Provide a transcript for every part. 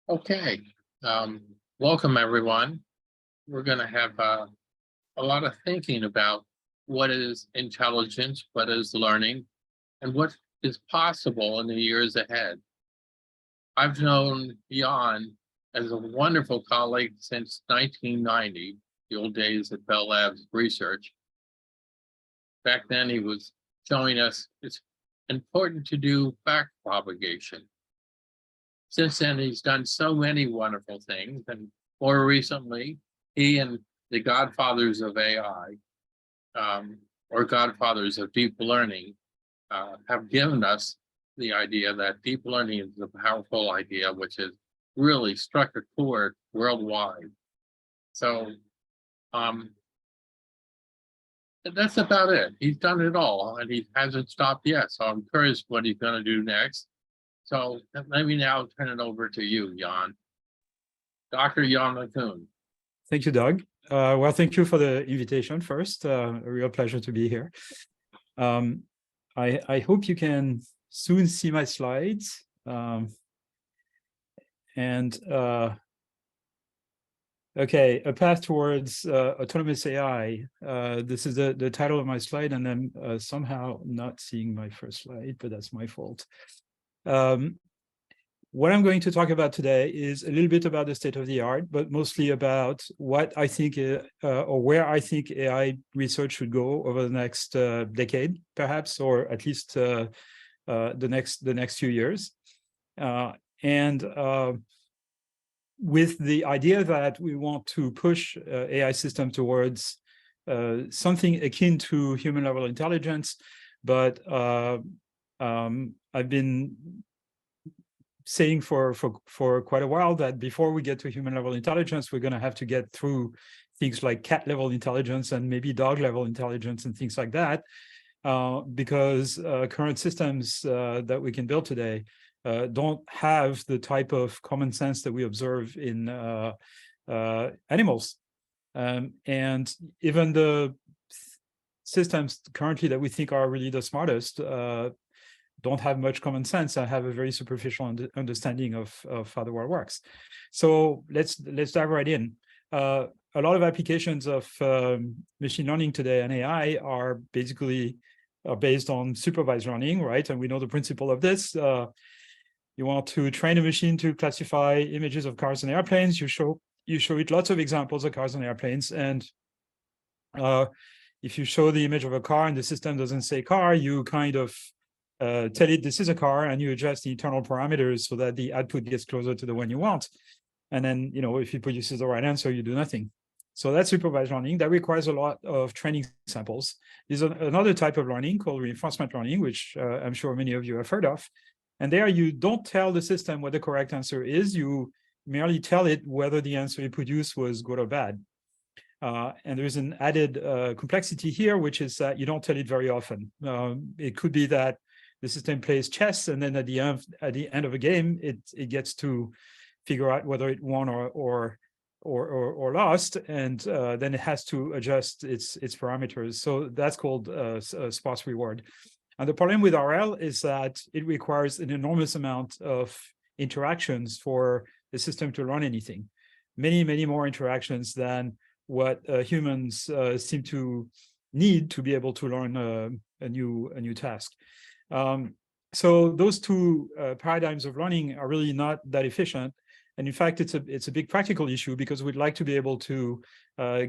Okay, welcome everyone. We're going to have a lot of thinking about what is intelligence, what is learning, and what is possible in the years ahead. I've known Yann as a wonderful colleague since 1990, the old days at Bell Labs Research. Back then, he was showing us it's important to do back propagation. Since then, he's done so many wonderful things. And more recently, he and the godfathers of AI, or godfathers of deep learning, have given us the idea that deep learning is a powerful idea, which has really struck a chord worldwide. So that's about it. He's done it all, and he hasn't stopped yet. So I'm curious what he's going to do next. So let me now turn it over to you, Yann. Dr. Yann LeCun. Thank you, Doug. Well, thank you for the invitation first. A real pleasure to be here. I hope you can soon see my slides. Okay, a path towards autonomous AI. This is the title of my slide, and I'm somehow not seeing my first slide, but that's my fault. What I'm going to talk about today is a little bit about the state of the art, but mostly about what I think or where I think AI research should go over the next decade, perhaps, or at least the next few years. With the idea that we want to push AI system towards something akin to human level intelligence, but I've been saying for quite a while that before we get to human level intelligence, we're going to have to get through things like cat level intelligence and maybe dog level intelligence and things like that, because current systems that we can build today don't have the type of common sense that we observe in animals. And even the systems currently that we think are really the smartest don't have much common sense and have a very superficial understanding of how the world works. So let's dive right in. A lot of applications of machine learning today and AI are basically based on supervised learning, right? And we know the principle of this. You want to train a machine to classify images of cars and airplanes. You show it lots of examples of cars and airplanes, and if you show the image of a car and the system doesn't say car, you kind of tell it this is a car, and you adjust the internal parameters so that the output gets closer to the one you want. And then, if it produces the right answer, you do nothing. So that's supervised learning. That requires a lot of training samples. There's another type of learning called reinforcement learning, which I'm sure many of you have heard of. And there you don't tell the system what the correct answer is. You merely tell it whether the answer you produced was good or bad. And there's an added complexity here, which is that you don't tell it very often. It could be that the system plays chess, and then at the end of a game, it gets to figure out whether it won or lost, and then it has to adjust its parameters. So that's called sparse reward. And the problem with RL is that it requires an enormous amount of interactions for the system to learn anything. Many, many more interactions than what humans seem to need to be able to learn a new task. So those two paradigms of learning are really not that efficient. And in fact, it's a big practical issue, because we'd like to be able to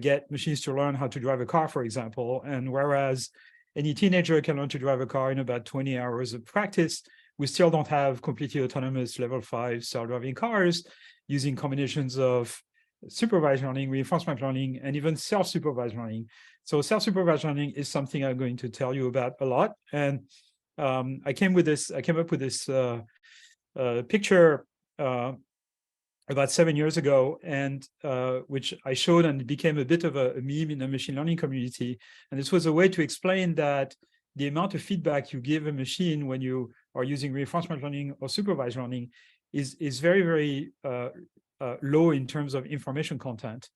get machines to learn how to drive a car, for example. And whereas any teenager can learn to drive a car in about 20 hours of practice, we still don't have completely autonomous level 5 self-driving cars using combinations of supervised learning, reinforcement learning, and even self-supervised learning. So self-supervised learning is something I'm going to tell you about a lot. And I came up with this picture about 7 years ago, and which I showed, and it became a bit of a meme in the machine learning community. And this was a way to explain that the amount of feedback you give a machine when you are using reinforcement learning or supervised learning is very, very low in terms of information content.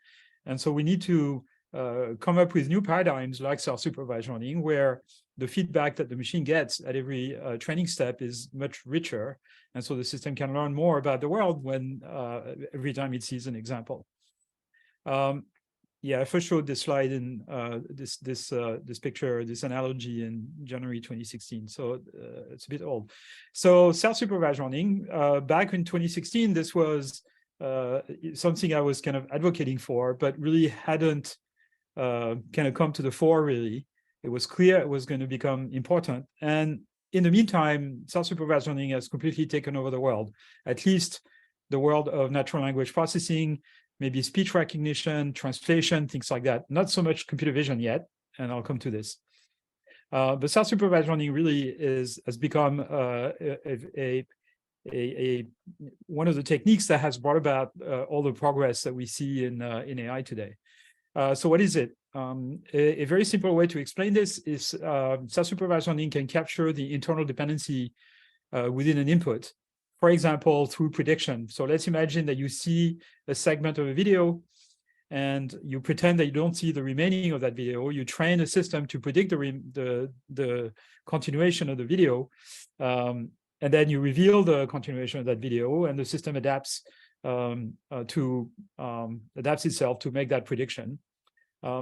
And so we need to come up with new paradigms like self-supervised learning, where the feedback that the machine gets at every training step is much richer. And so the system can learn more about the world when every time it sees an example. Yeah, I first showed this slide in this picture, this analogy in January 2016. So it's a bit old. So self-supervised learning, back in 2016, this was something I was kind of advocating for, but really hadn't kind of come to the fore, really. It was clear it was going to become important. And in the meantime, self-supervised learning has completely taken over the world, at least the world of natural language processing, maybe speech recognition, translation, things like that. Not so much computer vision yet, and I'll come to this. But self-supervised learning really has become one of the techniques that has brought about all the progress that we see in AI today. So what is it? A very simple way to explain this is self-supervised learning can capture the internal dependency within an input, for example, through prediction. So let's imagine that you see a segment of a video and you pretend that you don't see the remaining of that video. You train a system to predict the continuation of the video. And then you reveal the continuation of that video, and the system adapts itself to make that prediction.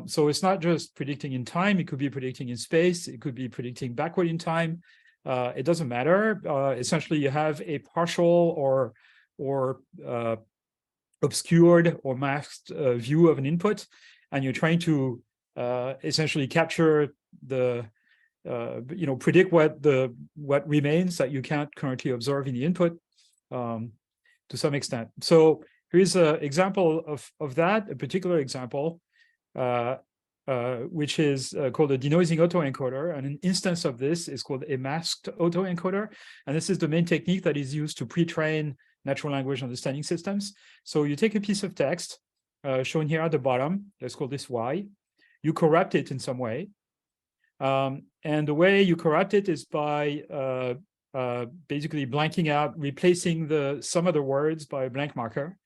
So it's not just predicting in time, it could be predicting in space, it could be predicting backward in time. It doesn't matter. Essentially, you have a partial or obscured or masked view of an input, and you're trying to essentially capture predict what remains that you can't currently observe in the input to some extent. So here's an example of that, a particular example, which is called a denoising autoencoder, and an instance of this is called a masked autoencoder, and this is the main technique that is used to pre-train natural language understanding systems. So you take a piece of text shown here at the bottom, let's call this Y, you corrupt it in some way, and the way you corrupt it is by basically blanking out, replacing some of the words by a blank marker,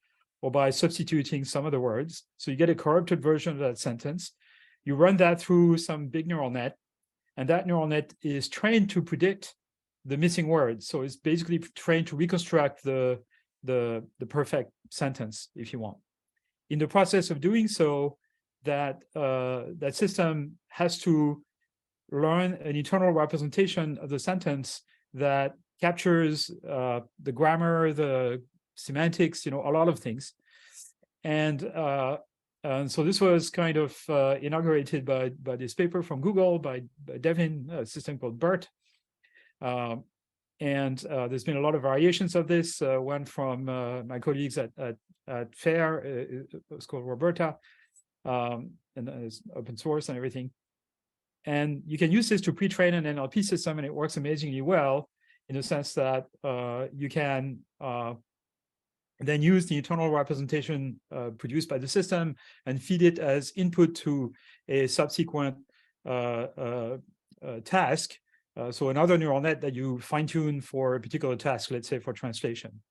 or by substituting some of the words. So you get a corrupted version of that sentence. You run that through some big neural net, and that neural net is trained to predict the missing words. So it's basically trained to reconstruct the perfect sentence, if you want. In the process of doing so, that system has to learn an internal representation of the sentence that captures the grammar, the semantics, a lot of things. And so this was kind of inaugurated by this paper from Google, by Devin, a system called BERT. And there's been a lot of variations of this. One from my colleagues at FAIR, it's called Roberta, and it's open source and everything. And you can use this to pre-train an NLP system, and it works amazingly well in the sense that you can then use the internal representation produced by the system and feed it as input to a subsequent task. So another neural net that you fine-tune for a particular task, let's say for translation.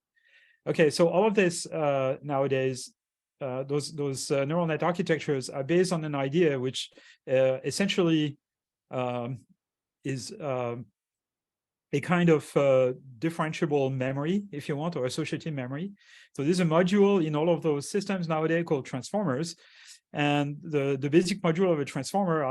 Okay, so all of this nowadays, those neural net architectures are based on an idea which essentially is a kind of differentiable memory, if you want, or associative memory. So there's a module in all of those systems nowadays called transformers. And the basic module of a transformer,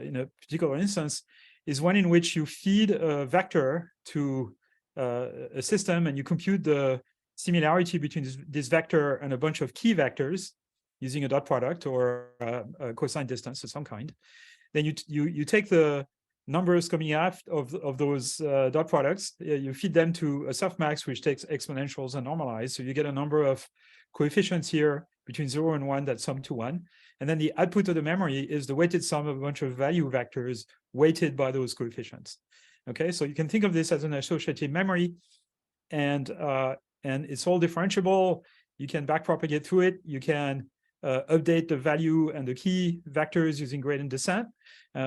in a particular instance, is one in which you feed a vector to a system, and you compute the similarity between this vector and a bunch of key vectors using a dot product or a cosine distance of some kind. Then you take the numbers coming out of those dot products, you feed them to a softmax, which takes exponentials and normalize. So you get a number of coefficients here between 0 and 1 that sum to 1. And then the output of the memory is the weighted sum of a bunch of value vectors weighted by those coefficients. Okay, so you can think of this as an associative memory, and it's all differentiable. You can backpropagate through it. You can update the value and the key vectors using gradient descent.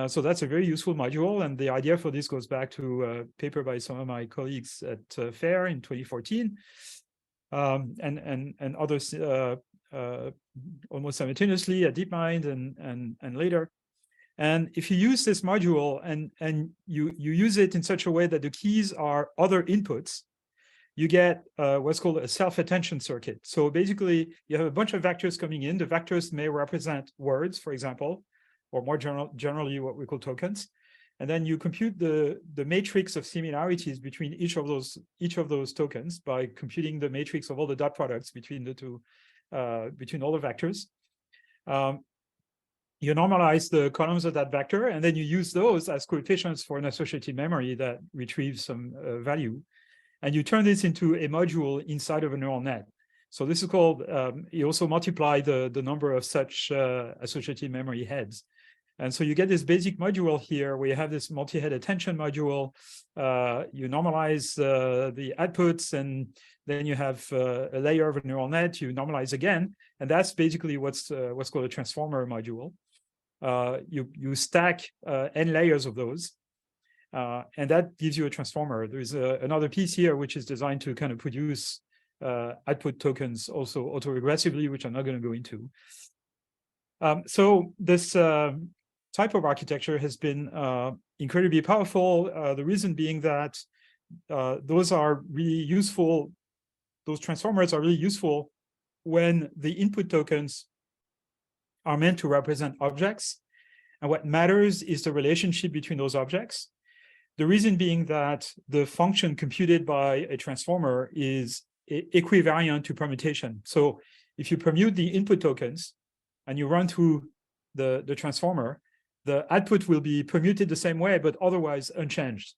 So that's a very useful module. And the idea for this goes back to a paper by some of my colleagues at FAIR in 2014, and others almost simultaneously at DeepMind and later. And if you use this module and you use it in such a way that the keys are other inputs, you get what's called a self-attention circuit. So basically, you have a bunch of vectors coming in. The vectors may represent words, for example, or more generally what we call tokens. And then you compute the matrix of similarities between each of those tokens by computing the matrix of all the dot products between the two, between all the vectors. You normalize the columns of that vector, and then you use those as coefficients for an associative memory that retrieves some value. And you turn this into a module inside of a neural net. So this is called, you also multiply the number of such associative memory heads. And so you get this basic module here where you have this multi-head attention module. You normalize the outputs, and then you have a layer of a neural net. You normalize again, and that's basically what's called a transformer module. You stack n layers of those, and that gives you a transformer. There's another piece here which is designed to kind of produce output tokens also auto-regressively, which I'm not going to go into. So this type of architecture has been incredibly powerful. The reason being that those are really useful. Those transformers are really useful when the input tokens are meant to represent objects. And what matters is the relationship between those objects. The reason being that the function computed by a transformer is equivariant to permutation. So if you permute the input tokens and you run through the transformer, the output will be permuted the same way, but otherwise unchanged.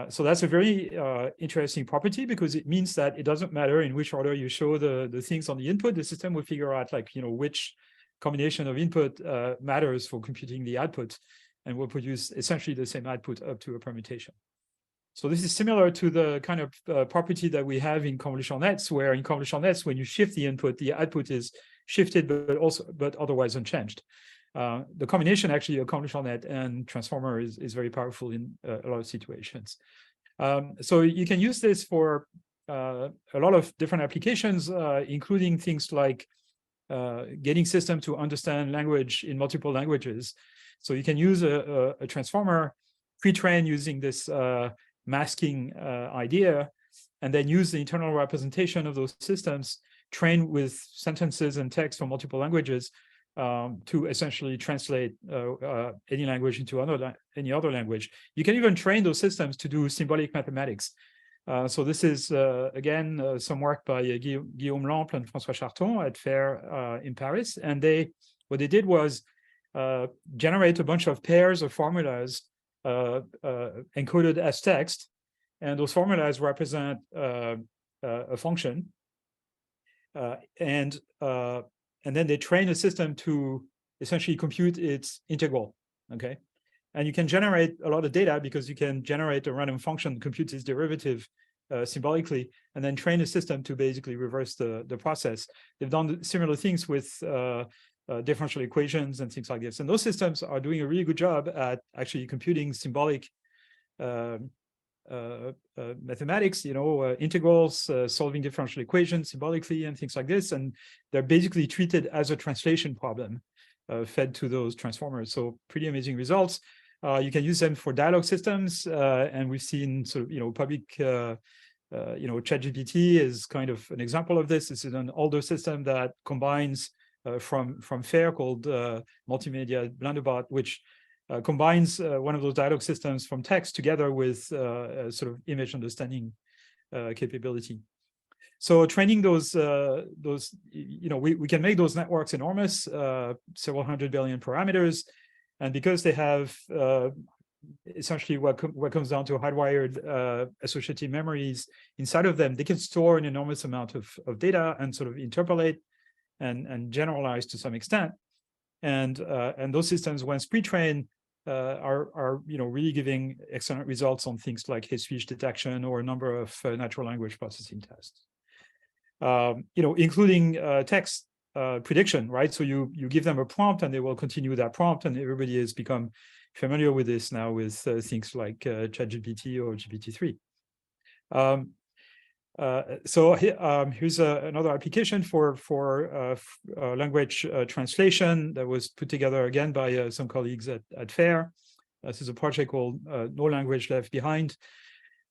So that's a very interesting property, because it means that it doesn't matter in which order you show the things on the input, the system will figure out, like, which combination of input matters for computing the output, and will produce essentially the same output up to a permutation. So this is similar to the kind of property that we have in convolutional nets, where in convolutional nets, when you shift the input, the output is shifted, but otherwise unchanged. The combination actually of convolutional net and transformer is very powerful in a lot of situations. So you can use this for a lot of different applications, including things like getting systems to understand language in multiple languages. So you can use a transformer, pre-train using this masking idea, and then use the internal representation of those systems, train with sentences and text from multiple languages, to essentially translate any language into any other language. You can even train those systems to do symbolic mathematics. So this is, again, some work by Guillaume Lample and François Charton at FAIR in Paris. And what they did was generate a bunch of pairs of formulas encoded as text. And those formulas represent a function. And then they train a system to essentially compute its integral, okay? And you can generate a lot of data, because you can generate a random function, compute its derivative symbolically, and then train a system to basically reverse the process. They've done similar things with differential equations and things like this. And those systems are doing a really good job at actually computing symbolic mathematics, integrals, solving differential equations symbolically and things like this. And they're basically treated as a translation problem fed to those transformers. So pretty amazing results. You can use them for dialogue systems. And we've seen sort of, public, ChatGPT is kind of an example of this. This is an older system that combines from FAIR called Multimedia Blunderbot, which combines one of those dialogue systems from text together with sort of image understanding capability. So training those, we can make those networks enormous, several hundred billion parameters, and because they have essentially what comes down to hardwired associative memories inside of them, they can store an enormous amount of data and sort of interpolate and generalize to some extent. And those systems, once pre-trained, are really giving excellent results on things like hate speech detection or a number of natural language processing tests, including text prediction, right? So you give them a prompt and they will continue that prompt, and everybody has become familiar with this now with things like ChatGPT or GPT-3. Here's another application for language translation that was put together again by some colleagues at FAIR. This is a project called No Language Left Behind.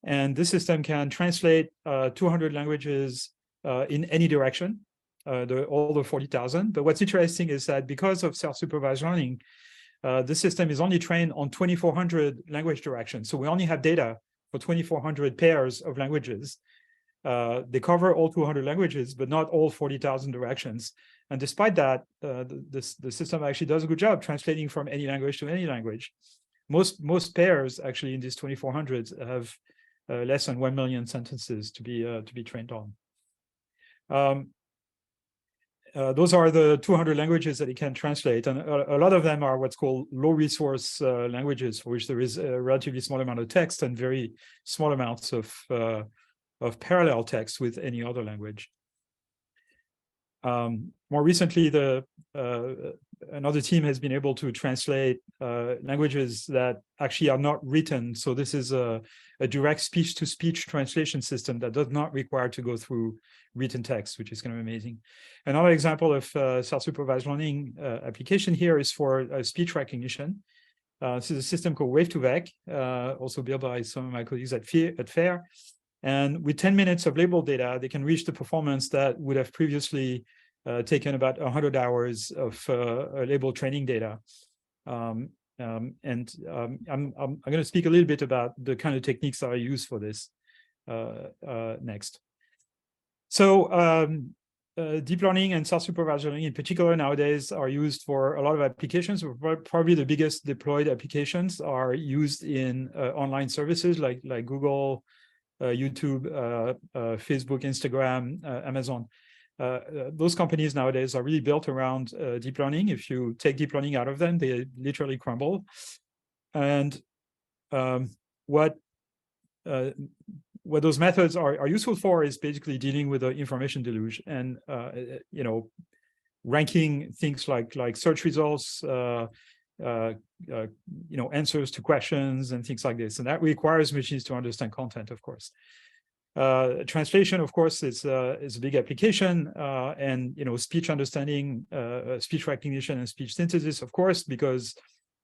And this system can translate 200 languages in any direction, all the 40,000. But what's interesting is that because of self-supervised learning, the system is only trained on 2,400 language directions. So we only have data for 2,400 pairs of languages. They cover all 200 languages, but not all 40,000 directions. And despite that, the system actually does a good job translating from any language to any language. Most pairs actually in these 2,400s have less than 1 million sentences to be trained on. Those are the 200 languages that it can translate, and a lot of them are what's called low-resource languages, for which there is a relatively small amount of text and very small amounts of parallel text with any other language. More recently, another team has been able to translate languages that actually are not written. So this is a direct speech-to-speech translation system that does not require to go through written text, which is kind of amazing. Another example of self-supervised learning application here is for speech recognition. This is a system called Wave2Vec, also built by some of my colleagues at FAIR. And with 10 minutes of label data, they can reach the performance that would have previously taken about 100 hours of label training data. I'm going to speak a little bit about the kind of techniques that are used for this next. So deep learning and self-supervised learning in particular nowadays are used for a lot of applications. Probably the biggest deployed applications are used in online services like Google, YouTube, Facebook, Instagram, Amazon. Those companies nowadays are really built around deep learning. If you take deep learning out of them, they literally crumble. And what those methods are useful for is basically dealing with the information deluge and ranking things like search results, answers to questions and things like this. And that requires machines to understand content, of course. Translation, of course, is a big application, and speech understanding, speech recognition, and speech synthesis, of course, because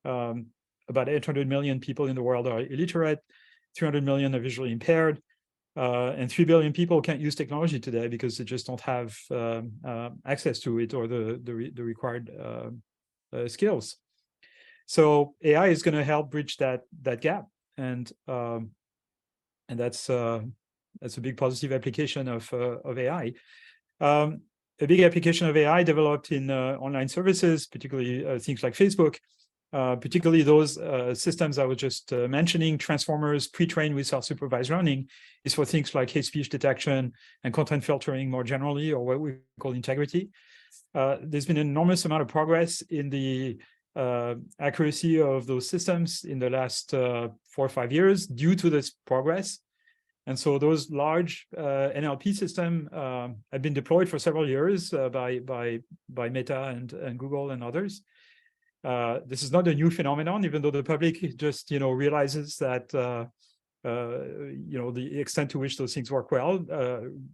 about 800 million people in the world are illiterate, 300 million are visually impaired, and 3 billion people can't use technology today because they just don't have access to it or the required skills. So AI is going to help bridge that gap, and that's a big positive application of AI. A big application of AI developed in online services, particularly things like Facebook, particularly those systems I was just mentioning, transformers pre-trained with self-supervised learning, is for things like hate speech detection and content filtering more generally, or what we call integrity. There's been an enormous amount of progress in the accuracy of those systems in the last 4 or 5 years due to this progress. And so those large NLP systems have been deployed for several years by Meta and Google and others. This is not a new phenomenon, even though the public just realizes that the extent to which those things work well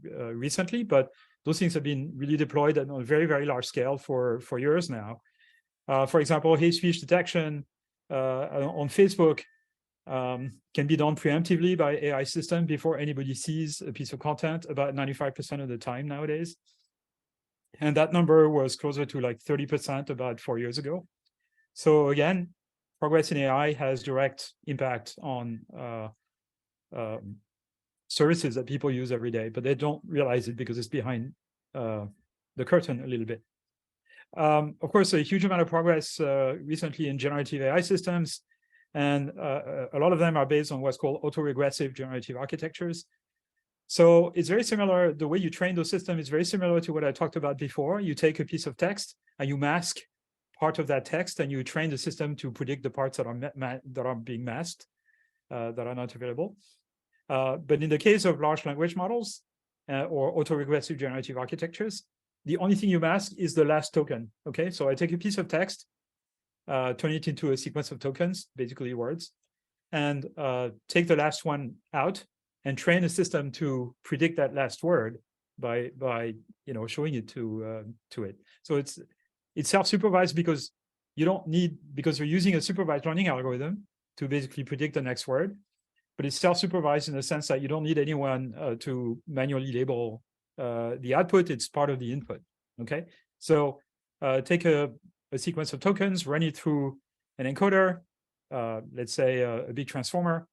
recently. But those things have been really deployed on a very, very large scale for years now. For example, hate speech detection on Facebook can be done preemptively by AI system before anybody sees a piece of content about 95% of the time nowadays. And that number was closer to like 30% about 4 years ago. So again, progress in AI has direct impact on services that people use every day, but they don't realize it because it's behind the curtain a little bit. Of course, a huge amount of progress recently in generative AI systems, and a lot of them are based on what's called auto-regressive generative architectures. So it's very similar. The way you train those systems is very similar to what I talked about before. You take a piece of text and you mask part of that text, and you train the system to predict the parts that are being masked, that are not available. But in the case of large language models or auto-regressive generative architectures, the only thing you mask is the last token. Okay, so I take a piece of text, turn it into a sequence of tokens, basically words, and take the last one out, and train a system to predict that last word by showing it to it. So it's self-supervised because you're using a supervised learning algorithm to basically predict the next word, but it's self-supervised in the sense that you don't need anyone to manually label the output. It's part of the input. Okay, so take a sequence of tokens, run it through an encoder, let's say a big transformer,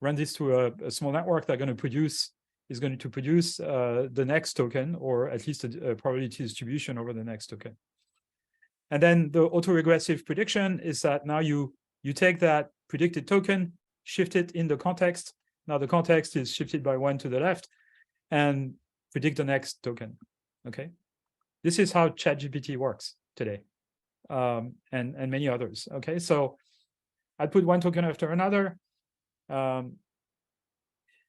run this through a small network that is going to produce the next token, or at least a probability distribution over the next token. And then the auto-regressive prediction is that now you take that predicted token, shift it in the context. Now the context is shifted by 1 to the left, and predict the next token. Okay, this is how ChatGPT works today, and many others. Okay, so I put one token after another.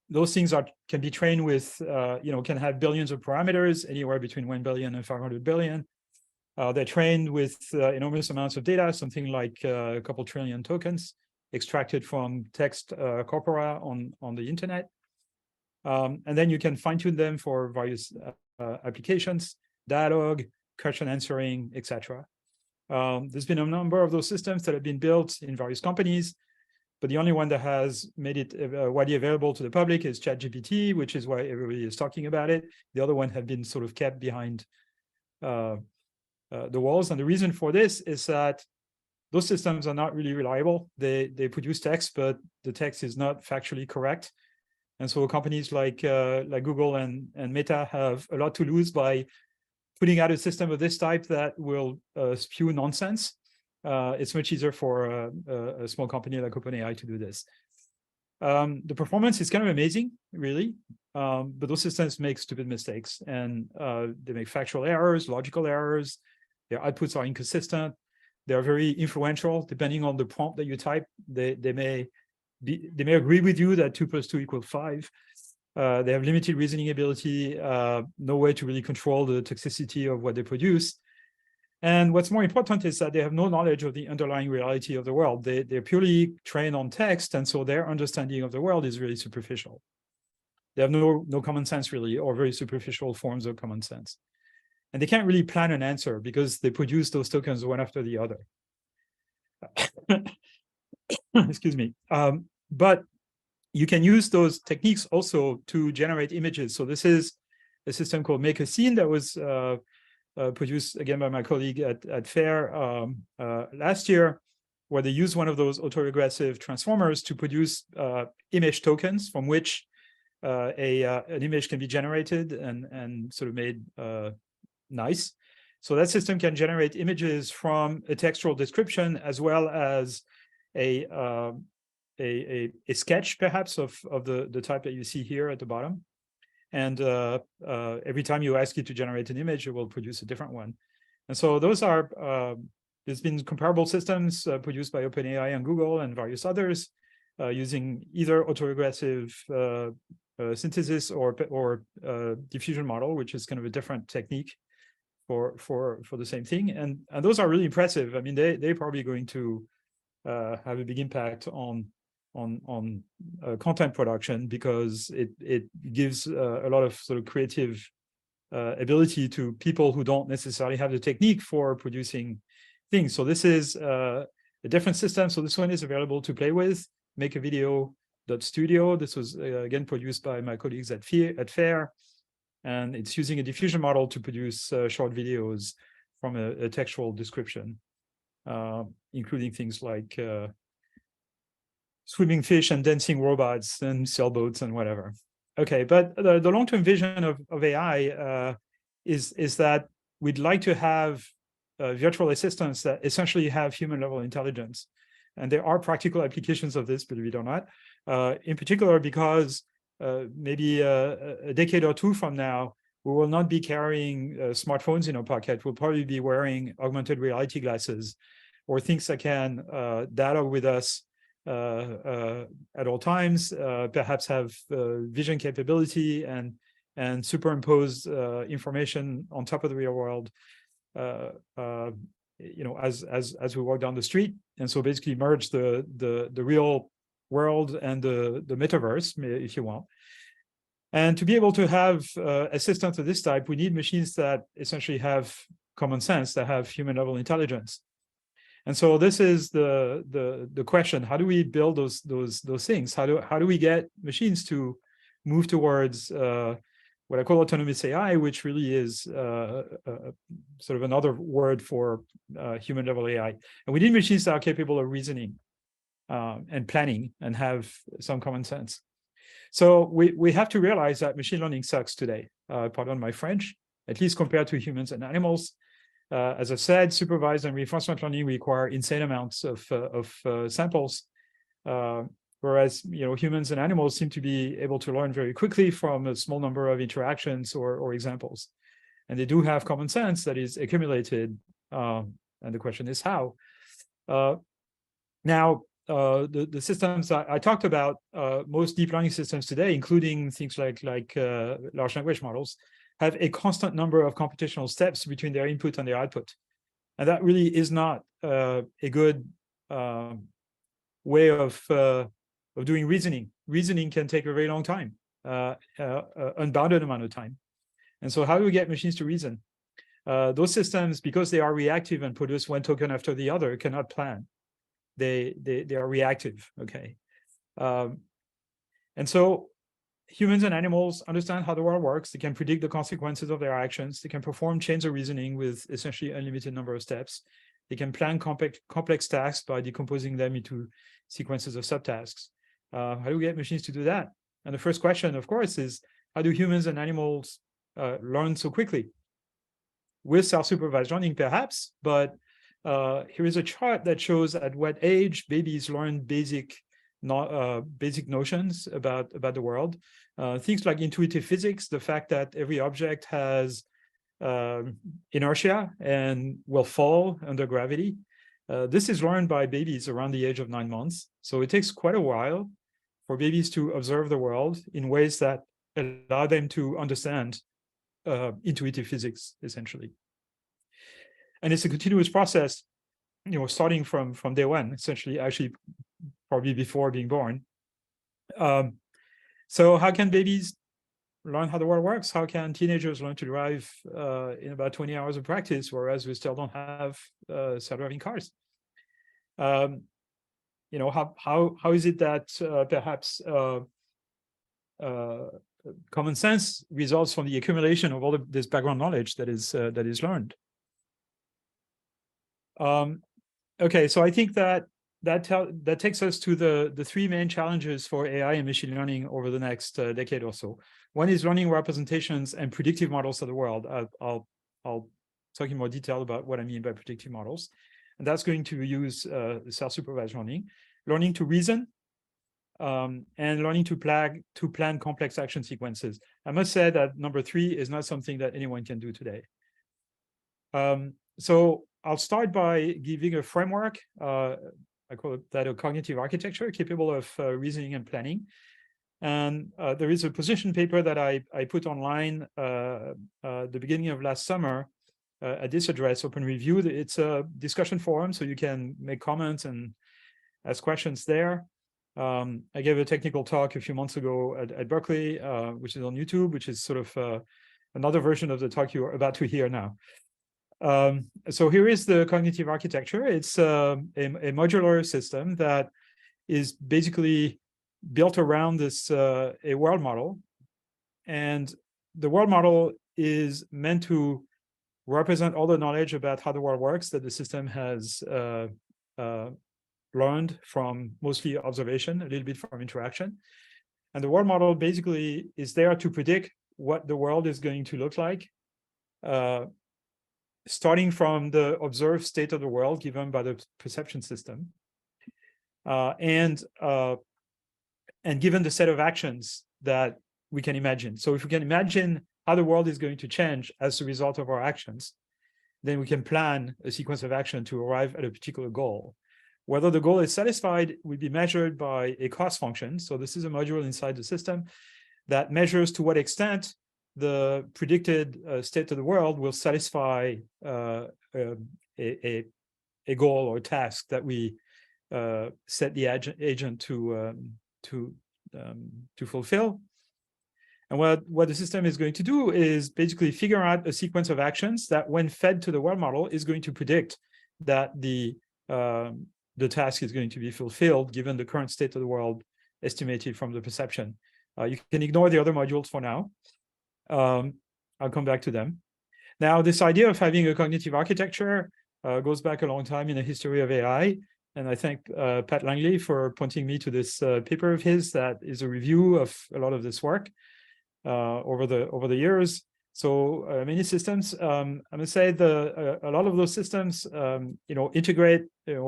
Those things can be trained with, can have billions of parameters, anywhere between 1 billion and 500 billion. They're trained with enormous amounts of data, something like a couple trillion tokens extracted from text corpora on the internet. And then you can fine-tune them for various applications, dialogue, question answering, etc. There's been a number of those systems that have been built in various companies, but the only one that has made it widely available to the public is ChatGPT, which is why everybody is talking about it. The other one had been sort of kept behind the walls. And the reason for this is that those systems are not really reliable. They produce text, but the text is not factually correct. And so companies like Google and Meta have a lot to lose by putting out a system of this type that will spew nonsense. It's much easier for a small company like OpenAI to do this. The performance is kind of amazing, really, but those systems make stupid mistakes, and they make factual errors, logical errors. Their outputs are inconsistent. They are very influential, depending on the prompt that you type. They may agree with you that 2 + 2 = 5. They have limited reasoning ability, no way to really control the toxicity of what they produce. And what's more important is that they have no knowledge of the underlying reality of the world. They're purely trained on text, and so their understanding of the world is really superficial. They have no common sense, really, or very superficial forms of common sense. And they can't really plan an answer because they produce those tokens one after the other. Excuse me. But you can use those techniques also to generate images. So this is a system called Make a Scene that was produced again by my colleague at FAIR last year, where they use one of those autoregressive transformers to produce image tokens from which an image can be generated and sort of made nice. So that system can generate images from a textual description as well as a sketch, perhaps, of the type that you see here at the bottom. And every time you ask it to generate an image, it will produce a different one. And so those are, there's been comparable systems produced by OpenAI and Google and various others using either autoregressive synthesis or diffusion model, which is kind of a different technique for the same thing. And those are really impressive. I mean, they're probably going to have a big impact on content production, because it gives a lot of sort of creative ability to people who don't necessarily have the technique for producing things. So this is a different system. So this one is available to play with. Make a video.studio. This was again produced by my colleagues at FAIR, and it's using a diffusion model to produce short videos from a textual description, including things like swimming fish and dancing robots and sailboats and whatever. Okay, but the long-term vision of AI is that we'd like to have virtual assistants that essentially have human-level intelligence. And there are practical applications of this, believe it or not, in particular because maybe a decade or two from now, we will not be carrying smartphones in our pocket. We'll probably be wearing augmented reality glasses or things that can dialogue with us at all times, perhaps have vision capability and superimpose information on top of the real world, as we walk down the street. And so basically merge the real world and the metaverse, if you want. And to be able to have assistants of this type, we need machines that essentially have common sense, that have human level intelligence. And so this is the question: how do we build those things? How do we get machines to move towards what I call autonomous AI, which really is sort of another word for human level AI? And we need machines that are capable of reasoning and planning and have some common sense. So we have to realize that machine learning sucks today. Pardon my French, at least compared to humans and animals. As I said, supervised and reinforcement learning require insane amounts of samples, whereas humans and animals seem to be able to learn very quickly from a small number of interactions or examples. And they do have common sense that is accumulated, and the question is how. Now, the systems I talked about, most deep learning systems today, including things like large language models, have a constant number of computational steps between their input and their output. And that really is not a good way of doing reasoning. Reasoning can take a very long time, unbounded amount of time. And so how do we get machines to reason? Those systems, because they are reactive and produce one token after the other, cannot plan. They are reactive, okay? And so humans and animals understand how the world works. They can predict the consequences of their actions. They can perform chains of reasoning with essentially unlimited number of steps. They can plan complex tasks by decomposing them into sequences of subtasks. How do we get machines to do that? And the first question, of course, is how do humans and animals learn so quickly? With self-supervised learning, perhaps, but here is a chart that shows at what age babies learn basic notions about the world. Things like intuitive physics, the fact that every object has inertia and will fall under gravity. This is learned by babies around the age of 9 months. So it takes quite a while for babies to observe the world in ways that allow them to understand intuitive physics, essentially. And it's a continuous process, starting from day one, essentially, actually, probably before being born. So how can babies learn how the world works? How can teenagers learn to drive in about 20 hours of practice, whereas we still don't have self-driving cars? How is it that perhaps common sense results from the accumulation of all of this background knowledge that is learned? Okay, so I think that takes us to the three main challenges for AI and machine learning over the next decade or so. One is learning representations and predictive models of the world. I'll talk in more detail about what I mean by predictive models. And that's going to use self-supervised learning to reason, and learning to plan complex action sequences. I must say that number 3 is not something that anyone can do today. So I'll start by giving a framework. I call that a cognitive architecture capable of reasoning and planning. And there is a position paper that I put online the beginning of last summer at this address, Open Review. It's a discussion forum, so you can make comments and ask questions there. I gave a technical talk a few months ago at Berkeley, which is on YouTube, which is sort of another version of the talk you're about to hear now. So here is the cognitive architecture. It's a modular system that is basically built around this a world model. And the world model is meant to represent all the knowledge about how the world works that the system has learned from mostly observation, a little bit from interaction. And the world model basically is there to predict what the world is going to look like, starting from the observed state of the world given by the perception system, and given the set of actions that we can imagine. So if we can imagine how the world is going to change as a result of our actions, then we can plan a sequence of action to arrive at a particular goal. Whether the goal is satisfied will be measured by a cost function. So this is a module inside the system that measures to what extent the predicted state of the world will satisfy a goal or task that we set the agent to fulfill. And what the system is going to do is basically figure out a sequence of actions that, when fed to the world model, is going to predict that the task is going to be fulfilled given the current state of the world estimated from the perception. You can ignore the other modules for now. I'll come back to them. Now, this idea of having a cognitive architecture goes back a long time in the history of AI. And I thank Pat Langley for pointing me to this paper of his that is a review of a lot of this work over the years. So many systems, I'm going to say a lot of those systems, integrate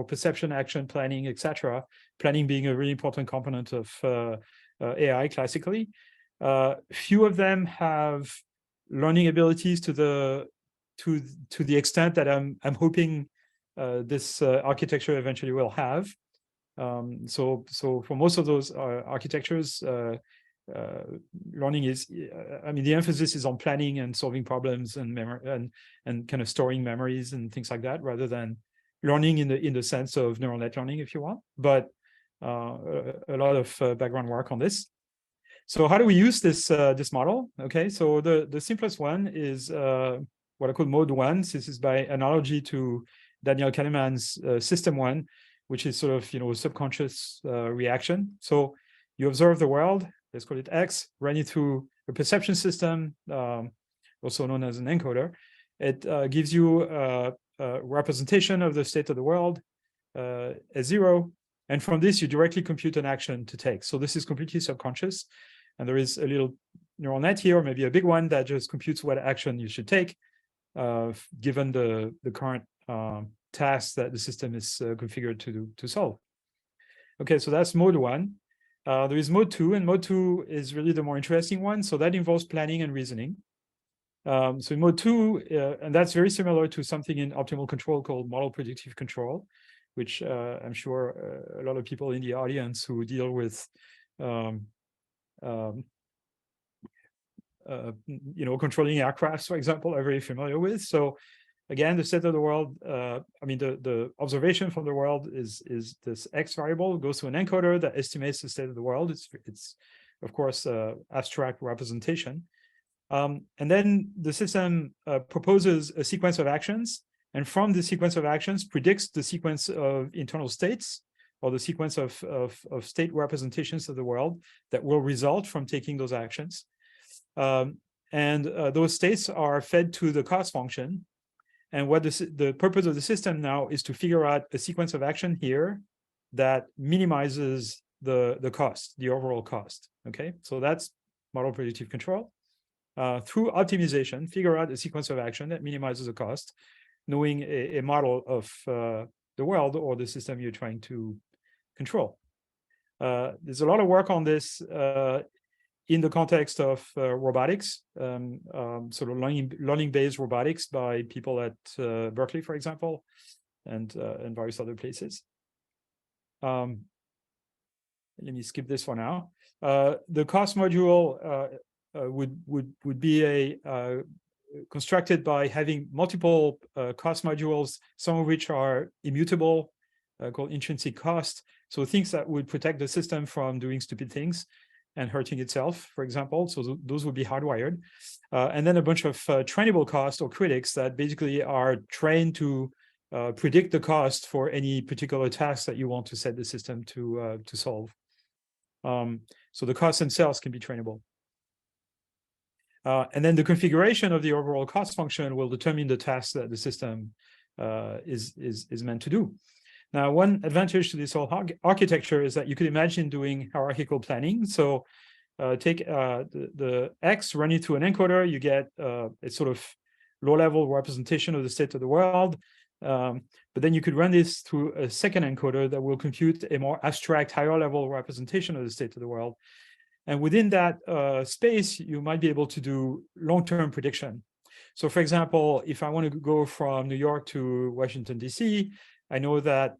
perception, action, planning, etc. Planning being a really important component of AI classically. Few of them have learning abilities to the extent that I'm hoping this architecture eventually will have. So for most of those architectures, learning is, the emphasis is on planning and solving problems and and kind of storing memories and things like that, rather than learning in the sense of neural net learning, if you want. But a lot of background work on this. So how do we use this model? Okay, so the simplest one is what I call mode 1. This is by analogy to Daniel Kahneman's system 1, which is sort of a subconscious reaction. So you observe the world, let's call it X, run it through a perception system, also known as an encoder. It gives you a representation of the state of the world as 0. And from this, you directly compute an action to take. So this is completely subconscious. And there is a little neural net here, or maybe a big one, that just computes what action you should take, given the current task that the system is configured to solve. Okay, so that's mode 1. There is mode 2, and mode 2 is really the more interesting one. So that involves planning and reasoning. So in mode 2, and that's very similar to something in optimal control called model predictive control, which I'm sure a lot of people in the audience who deal with controlling aircrafts, for example, are very familiar with. So again, the state of the world, the observation from the world is this X variable, goes to an encoder that estimates the state of the world. It's of course, abstract representation. And then the system proposes a sequence of actions, and from the sequence of actions predicts the sequence of internal states, or the sequence of state representations of the world that will result from taking those actions. And those states are fed to the cost function. And what the purpose of the system now is to figure out a sequence of action here that minimizes the cost, the overall cost. Okay, so that's model predictive control. Through optimization, figure out a sequence of action that minimizes the cost, knowing a model of the world or the system you're trying to control. There's a lot of work on this in the context of robotics, sort of learning-based robotics by people at Berkeley, for example, and various other places. Let me skip this for now. The cost module would be constructed by having multiple cost modules, some of which are immutable, called intrinsic cost. So things that would protect the system from doing stupid things and hurting itself, for example. So those would be hardwired. And then a bunch of trainable costs or critics that basically are trained to predict the cost for any particular task that you want to set the system to solve. So the costs themselves can be trainable. And then the configuration of the overall cost function will determine the task that the system is meant to do. Now, one advantage to this whole architecture is that you could imagine doing hierarchical planning. So take the X, run it through an encoder, you get a sort of low-level representation of the state of the world. But then you could run this through a second encoder that will compute a more abstract, higher-level representation of the state of the world. And within that space, you might be able to do long-term prediction. So for example, if I want to go from New York to Washington, D.C., I know that,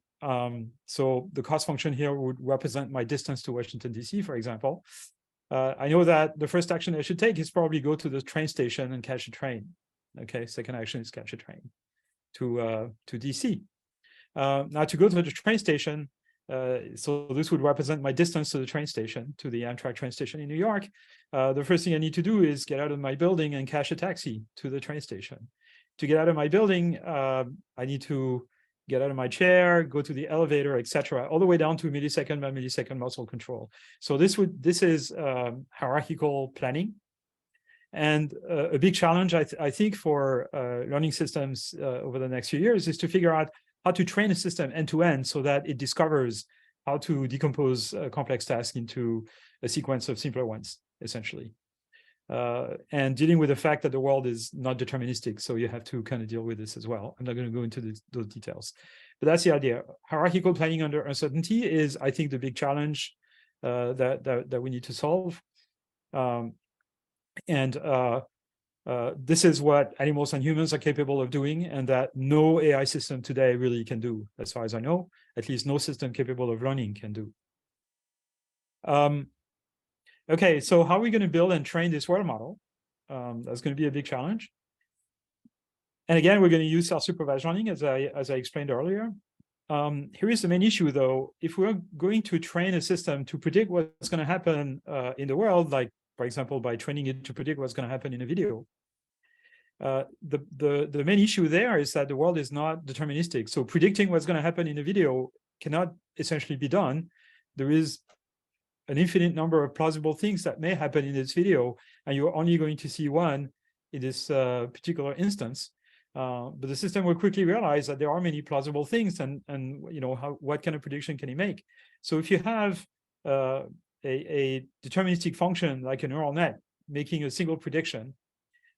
so the cost function here would represent my distance to Washington, D.C., for example. I know that the first action I should take is probably go to the train station and catch a train. Okay, second action is catch a train to DC. Now to go to the train station, So this would represent my distance to the train station, to the Amtrak train station in New York. The first thing I need to do is get out of my building and catch a taxi to the train station. To get out of my building, I need to get out of my chair, go to the elevator, etc., all the way down to millisecond by millisecond muscle control. So this is hierarchical planning. And a big challenge, I think, for learning systems over the next few years is to figure out how to train a system end-to-end so that it discovers how to decompose complex tasks into a sequence of simpler ones, essentially. And dealing with the fact that the world is not deterministic, so you have to kind of deal with this as well. I'm not going to go into those details, but that's the idea. Hierarchical planning under uncertainty is, I think, the big challenge that we need to solve. This is what animals and humans are capable of doing, and that no AI system today really can do, as far as I know. At least no system capable of learning can do. Okay, so how are we going to build and train this world model? That's going to be a big challenge. And again, we're going to use self-supervised learning, as I explained earlier. Here is the main issue, though. If we're going to train a system to predict what's going to happen in the world, like, for example, by training it to predict what's going to happen in a video, the main issue there is that the world is not deterministic. So predicting what's going to happen in a video cannot essentially be done. There is an infinite number of plausible things that may happen in this video, and you're only going to see one in this particular instance. But the system will quickly realize that there are many plausible things, and you know, what kind of prediction can it make? So if you have a deterministic function like a neural net making a single prediction,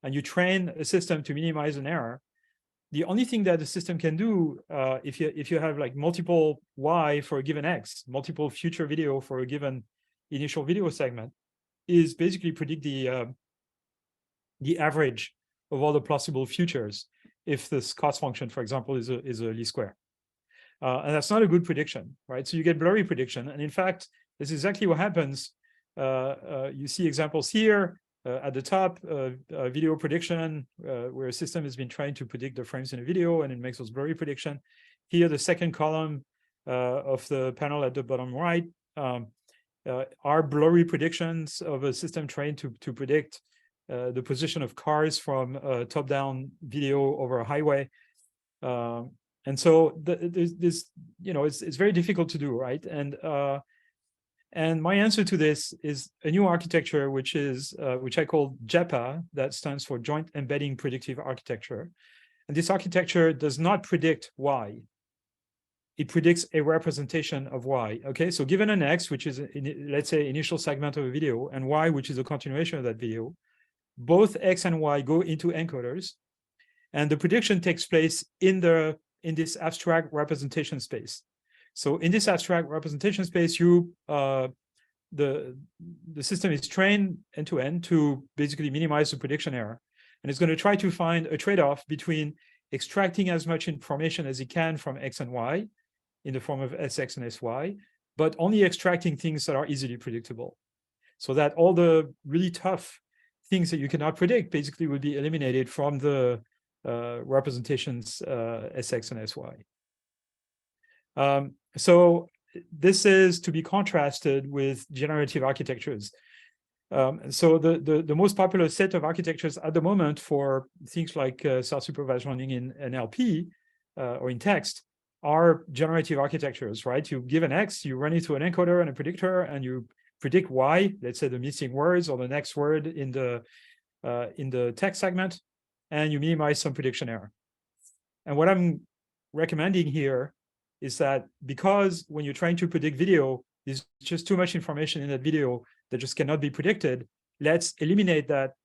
and you train a system to minimize an error, the only thing that the system can do, if you have like multiple y for a given x, multiple future video for a given initial video segment, is basically predict the average of all the possible futures if this cost function, for example, is a least square. And that's not a good prediction, right? So you get blurry prediction. And in fact, this is exactly what happens. You see examples here at the top, video prediction, where a system has been trying to predict the frames in a video, and it makes those blurry prediction. Here, the second column of the panel at the bottom right are blurry predictions of a system trained to predict the position of cars from a top-down video over a highway. And so this, you know, it's very difficult to do, right? And my answer to this is a new architecture, which I call JEPA, that stands for Joint-embedding predictive architecture. And this architecture does not predict Y. It predicts a representation of Y. Okay, so given an X, which is, let's say, initial segment of a video, and Y, which is a continuation of that video, both X and Y go into encoders, and the prediction takes place in this abstract representation space. So in this abstract representation space, the system is trained end-to-end to basically minimize the prediction error. And it's going to try to find a trade-off between extracting as much information as it can from X and Y in the form of SX and SY, but only extracting things that are easily predictable. So that all the really tough things that you cannot predict basically would be eliminated from the representations SX and SY. So this is to be contrasted with generative architectures. So the most popular set of architectures at the moment for things like self-supervised learning in NLP or in text are generative architectures, right? You give an X, you run it through an encoder and a predictor, and you predict Y, let's say the missing words or the next word in the text segment, and you minimize some prediction error. And what I'm recommending here is that because when you're trying to predict video, there's just too much information in that video that just cannot be predicted, let's eliminate that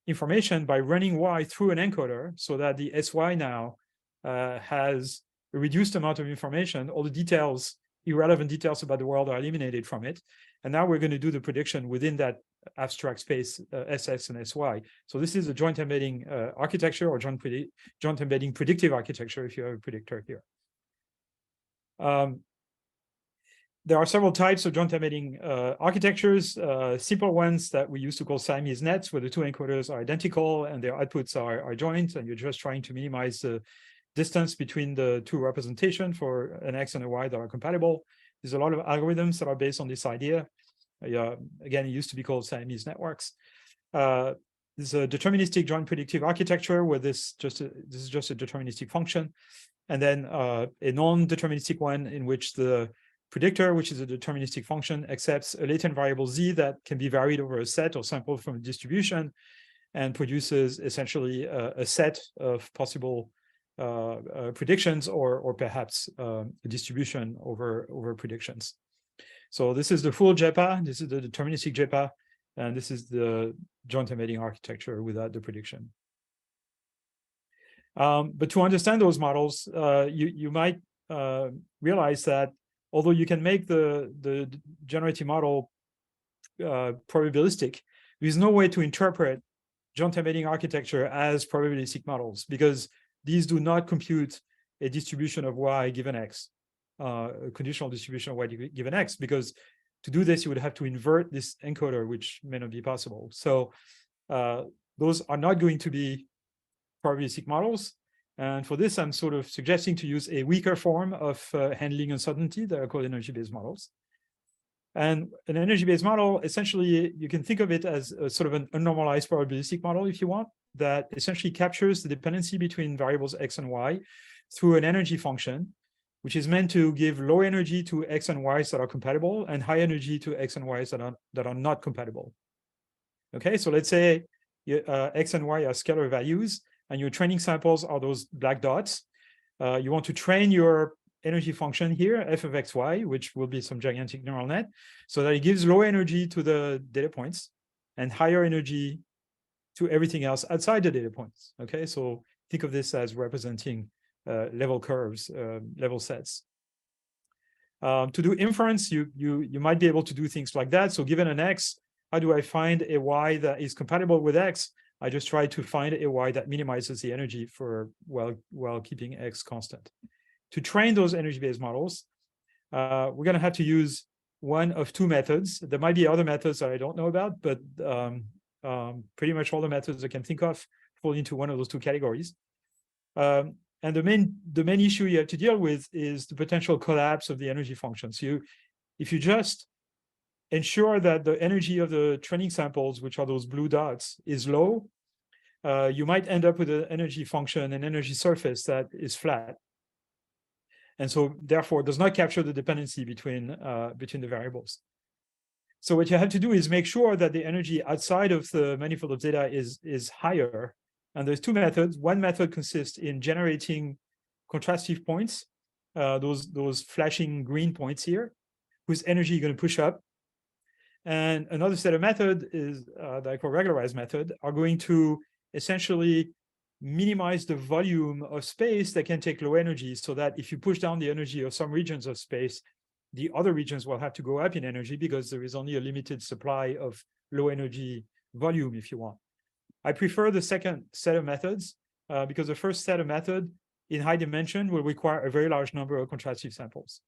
information by running Y through an encoder so that the SY now has a reduced amount of information. All the details, irrelevant details about the world are eliminated from it. And now we're going to do the prediction within that abstract space, SX and SY. So this is a joint embedding architecture, or joint embedding predictive architecture if you have a predictor here. There are several types of joint embedding architectures, simple ones that we used to call Siamese nets, where the two encoders are identical and their outputs are joint, and you're just trying to minimize the distance between the two representations for an X and a Y that are compatible. There's a lot of algorithms that are based on this idea. Again, it used to be called Siamese networks. There's a deterministic joint predictive architecture where this is just a deterministic function, and then a non-deterministic one in which the predictor, which is a deterministic function, accepts a latent variable z that can be varied over a set or sample from a distribution, and produces essentially a set of possible predictions or perhaps a distribution over predictions. So this is the full JEPA, this is the deterministic JEPA, and this is the joint embedding architecture without the prediction. But to understand those models, you might realize that although you can make the generative model probabilistic, there's no way to interpret joint embedding architecture as probabilistic models, because these do not compute a distribution of y given x, a conditional distribution of y given x, because to do this, you would have to invert this encoder, which may not be possible. So those are not going to be probabilistic models. And for this, I'm sort of suggesting to use a weaker form of handling uncertainty that are called energy-based models. And an energy-based model, essentially, you can think of it as a sort of an unnormalized probabilistic model, if you want, that essentially captures the dependency between variables x and y through an energy function, which is meant to give low energy to x and y's that are compatible and high energy to x and y's that are not compatible. Okay, so let's say x and y are scalar values, and your training samples are those black dots. You want to train your energy function here, f of xy, which will be some gigantic neural net, so that it gives low energy to the data points and higher energy to everything else outside the data points. Okay, so think of this as representing level curves, level sets. To do inference, you might be able to do things like that. So given an x, how do I find a y that is compatible with x? I just try to find a y that minimizes the energy for while keeping x constant. To train those energy-based models, we're going to have to use one of two methods. There might be other methods that I don't know about, but pretty much all the methods I can think of fall into one of those two categories. And the main issue you have to deal with is the potential collapse of the energy function. So if you just ensure that the energy of the training samples, which are those blue dots, is low, you might end up with an energy function, an energy surface that is flat. And so therefore does not capture the dependency between the variables. So what you have to do is make sure that the energy outside of the manifold of zeta is higher. And there's two methods. One method consists in generating contrastive points, those flashing green points here, whose energy you're going to push up. And another set of method is that I call regularized method, are going to essentially minimize the volume of space that can take low energy, so that if you push down the energy of some regions of space, the other regions will have to go up in energy because there is only a limited supply of low energy volume, if you want. I prefer the second set of methods because the first set of method in high dimension will require a very large number of contrastive samples.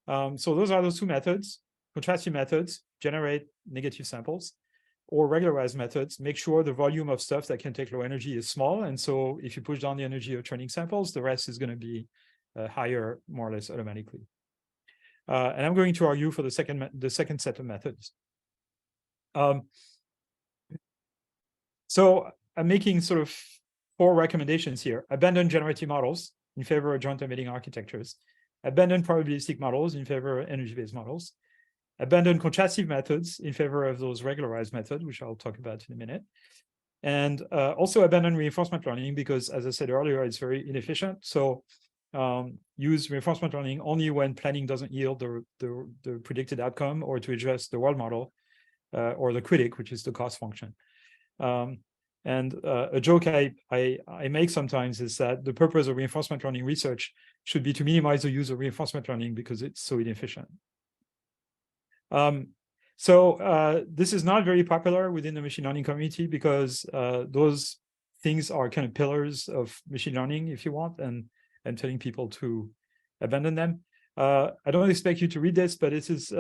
So those are those two methods. Contrastive methods generate negative samples, or regularized methods make sure the volume of stuff that can take low energy is small. And so if you push down the energy of training samples, the rest is going to be higher more or less automatically. And I'm going to argue for the second set of methods. So I'm making sort of 4 recommendations here. Abandon generative models in favor of joint embedding architectures. Abandon probabilistic models in favor of energy-based models. Abandon contrastive methods in favor of those regularized methods, which I'll talk about in a minute. And also abandon reinforcement learning because, as I said earlier, it's very inefficient. So use reinforcement learning only when planning doesn't yield the predicted outcome, or to address the world model or the critic, which is the cost function. And a joke I make sometimes is that the purpose of reinforcement learning research should be to minimize the use of reinforcement learning because it's so inefficient. So this is not very popular within the machine learning community because those things are kind of pillars of machine learning, if you want, and I'm telling people to abandon them. I don't expect you to read this, but this is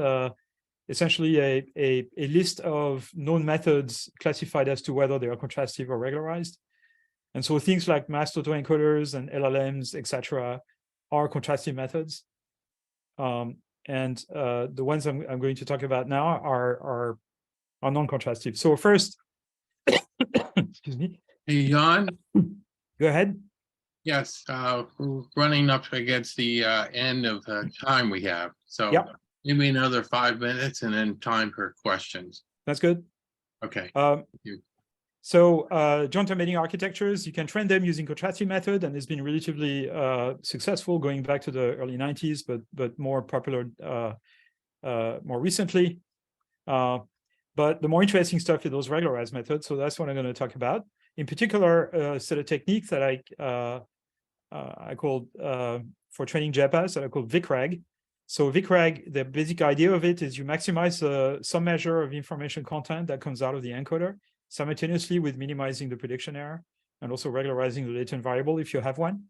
essentially a list of known methods classified as to whether they are contrastive or regularized. And so things like masked autoencoders and LLMs, etc., are contrastive methods. And the ones I'm going to talk about now are non-contrastive. So first, excuse me. Hey, Jan, Go ahead. yes, we're running up against the end of the time we have. So Yeah, give me another 5 minutes and then time for questions. that's good. Okay. you. So joint-embedding architectures, you can train them using contrastive method, and it's been relatively successful going back to the early 90s, but more popular more recently. But the more interesting stuff is those regularized methods. So that's what I'm going to talk about. In particular, a set of techniques that I called for training JEPAs that are called VICRAG. So VICRAG, the basic idea of it is you maximize some measure of information content that comes out of the encoder simultaneously with minimizing the prediction error and also regularizing the latent variable if you have one.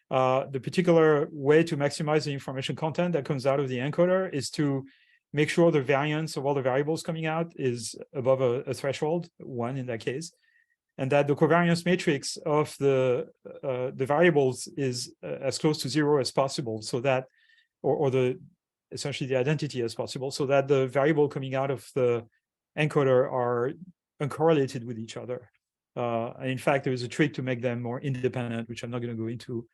The particular way to maximize the information content that comes out of the encoder is to make sure the variance of all the variables coming out is above a threshold, 1 in that case, and that the covariance matrix of the variables is as close to 0 as possible, so that, or essentially the identity as possible, so that the variable coming out of the encoder are uncorrelated with each other. And in fact, there is a trick to make them more independent, which I'm not going to go into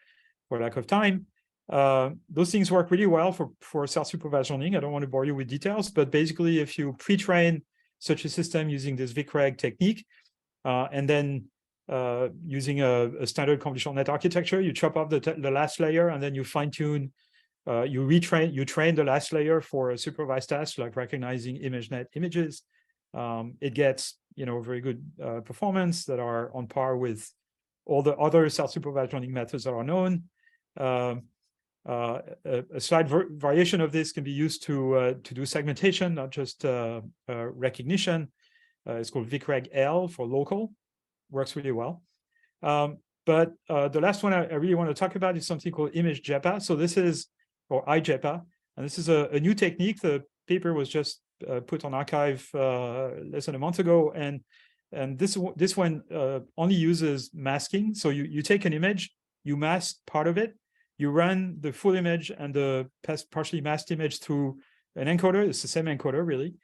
for lack of time. Those things work really well for self-supervised learning. I don't want to bore you with details, but basically, if you pre-train such a system using this VICRAG technique, and then using a standard convolutional net architecture, you chop off the last layer, and then you fine-tune, you train the last layer for a supervised task, like recognizing ImageNet images. It gets very good performance that are on par with all the other self-supervised learning methods that are known. A slight variation of this can be used to do segmentation, not just recognition. It's called VICRAG-L for local. Works really well. But the last one I really want to talk about is something called H-JEPA. So this is, or H-JEPA, and this is a new technique. The paper was just put on archive less than a month ago, and this one only uses masking. So you take an image, you mask part of it, you run the full image and the partially masked image through an encoder. It's the same encoder, really.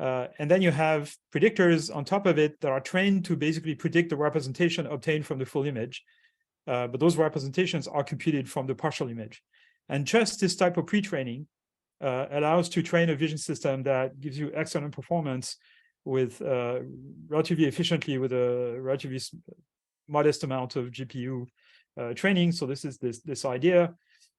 And then you have predictors on top of it that are trained to basically predict the representation obtained from the full image. But those representations are computed from the partial image. And just this type of pre-training allows to train a vision system that gives you excellent performance with relatively efficiently with a relatively modest amount of GPU training. So this is this idea,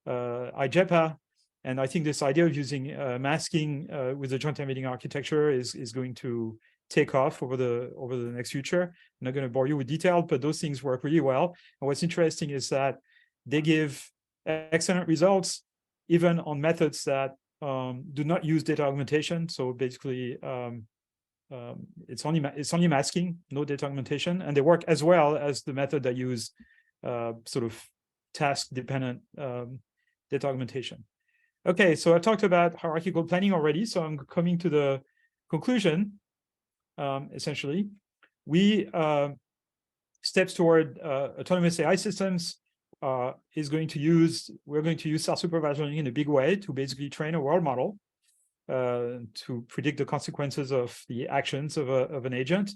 H-JEPA. And I think this idea of using masking with the joint-embedding architecture is going to take off over the next future. I'm not going to bore you with detail, but those things work really well. And what's interesting is that they give excellent results even on methods that do not use data augmentation. So basically, it's only masking, no data augmentation, and they work as well as the method that use sort of task-dependent data augmentation. Okay, so I talked about hierarchical planning already, so I'm coming to the conclusion. Essentially, steps toward autonomous AI systems we're going to use self-supervised learning in a big way to basically train a world model to predict the consequences of the actions of an agent.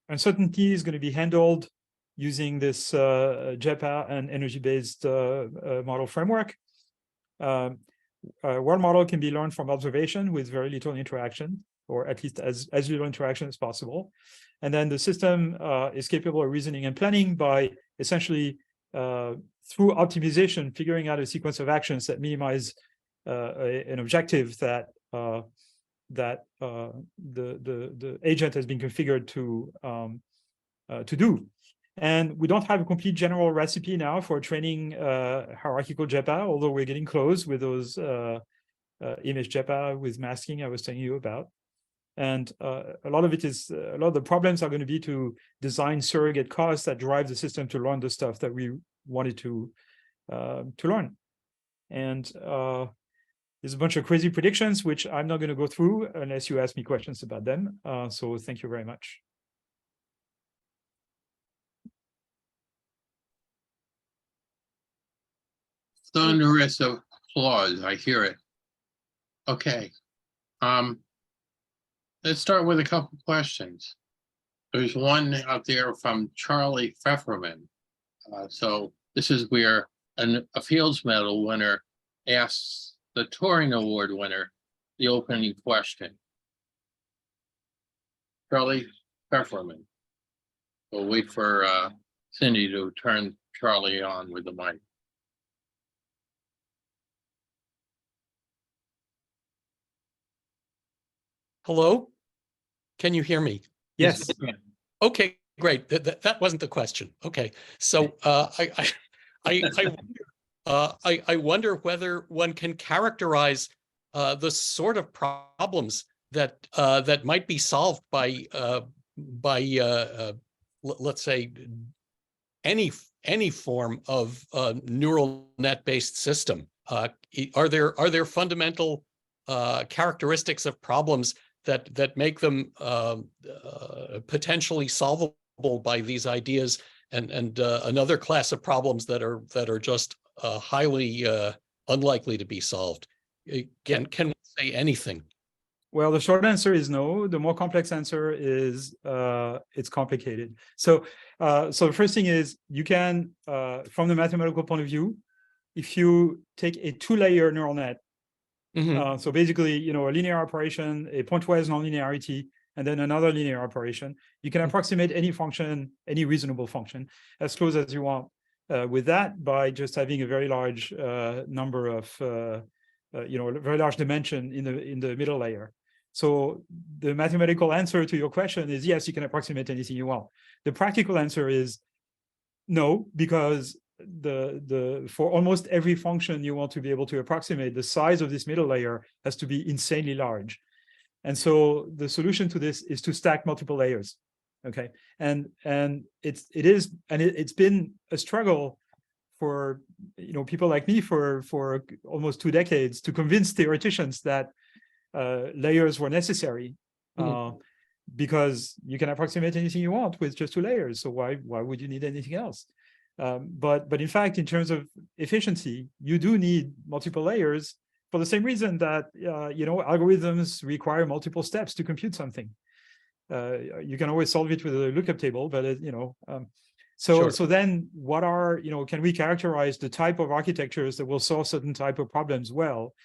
Uncertainty is going to be handled using this JEPA and energy-based model framework. A world model can be learned from observation with very little interaction, or at least as little interaction as possible. And then the system is capable of reasoning and planning by essentially, through optimization, figuring out a sequence of actions that minimize an objective that the agent has been configured to do. And we don't have a complete general recipe now for training hierarchical JEPA, although we're getting close with those image JEPA with masking I was telling you about. And a lot of the problems are going to be to design surrogate cars that drive the system to learn the stuff that we wanted to learn. And there's a bunch of crazy predictions, which I'm not going to go through unless you ask me questions about them. So thank you very much. thunderous applause. I hear it. Okay. Let's start with a couple questions. There's one out there from Charlie Pfefferman. So this is where a Fields Medal winner asks the Turing Award winner the opening question. Charlie Pfefferman. We'll wait for Cindy to turn Charlie on with the mic. Hello? Can you hear me? Yes. Okay, great. That wasn't the question. Okay, so I wonder whether one can characterize the sort of problems that that might be solved by let's say any form of neural net based system. Are there fundamental characteristics of problems that make them potentially solvable by these ideas, and another class of problems that are just highly unlikely to be solved? Can we say anything? Well, the short answer is no. The more complex answer is it's complicated. So the first thing is you can, from the mathematical point of view, if you take a two-layer neural net, so basically, a linear operation, a pointwise nonlinearity, and then another linear operation, you can approximate any function, any reasonable function, as close as you want with that by just having a very large number of, a very large dimension in the middle layer. So the mathematical answer to your question is yes, you can approximate anything you want. The practical answer is no, because for almost every function you want to be able to approximate, the size of this middle layer has to be insanely large. And so the solution to this is to stack multiple layers. Okay. And it's been a struggle for people like me for almost 2 decades to convince theoreticians that layers were necessary, because you can approximate anything you want with just 2 layers. So why would you need anything else? But in fact, in terms of efficiency, you do need multiple layers for the same reason that algorithms require multiple steps to compute something. You can always solve it with a lookup table, but so then what are can we characterize the type of architectures that will solve certain type of problems well?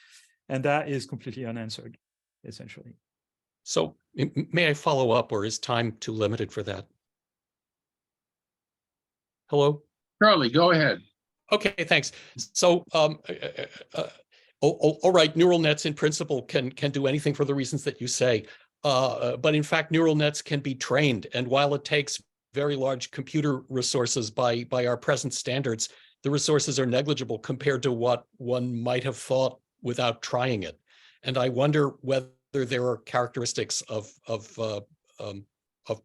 And that is completely unanswered, essentially. So may I follow up, or is time too limited for that? Hello? Charlie, go ahead. Okay, thanks. So, all right, neural nets in principle can do anything for the reasons that you say. But in fact, neural nets can be trained. And while it takes very large computer resources by our present standards, the resources are negligible compared to what one might have thought without trying it. And I wonder whether there are characteristics of